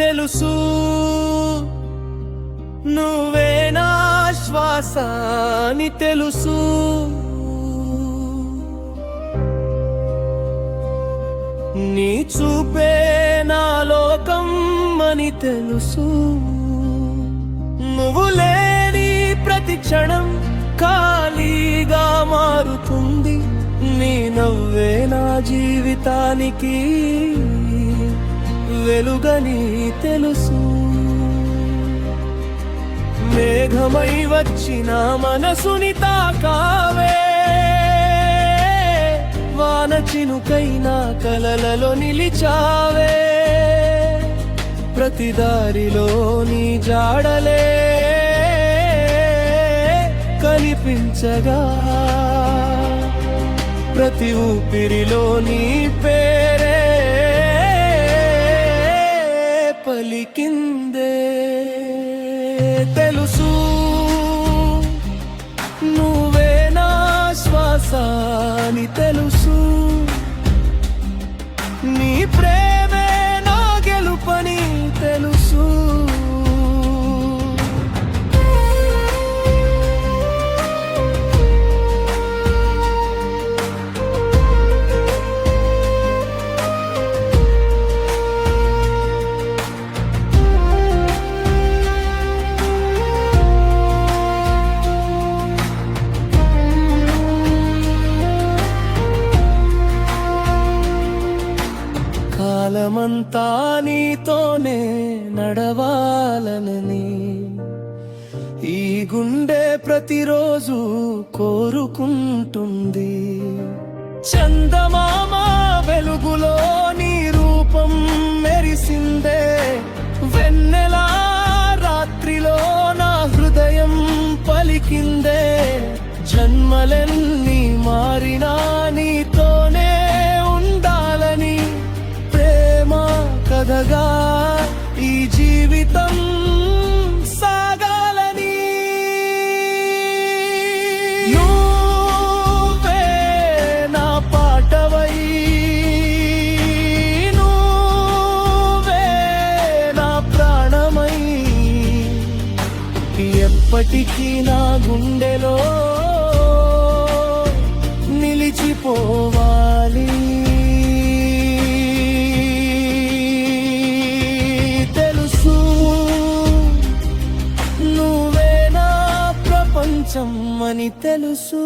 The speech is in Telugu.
తెలుసు, నువ్వే నా శ్వాస అని తెలుసు. నీ చూపే నా లోకం అని తెలుసు. నువ్వు లేని ప్రతి క్షణం ఖాళీగా మారుతుంది. నీ నవ్వే నా జీవితానికి వెలుగని తెలుసు. మేఘమై వచ్చిన మనసుని తాకావే, వాన చినుకైనా కలలలో నిలిచావే. ప్రతి దారిలో నీ జాడలే కనిపించగా, ప్రతి ఊపిరిలో నీ పేరే పలికిందే. తెలుసు, నువ్వే నా శ్వాస అని తెలుసు. నీ ప్రేమే నా గెలుపని తెలుసు. కాలమంతా నీతోనే నడవాలనని ఈ గుండె ప్రతిరోజు కోరుకుంటుంది. చందమామ వెలుగులో నీ రూపం మెరిసిందే. వెన్నెలా రాత్రిలో నా హృదయం పలికిందే. జన్మలెన్ని మారినా నీతోనే ఉండాలని, కథగా ఈ జీవితం సాగాలని. నువ్వే నా పాటవై, నువ్వే నా ప్రాణమై, ఎప్పటికీ నా గుండెలో నిలిచిపోవాలి. అని తెలుసు.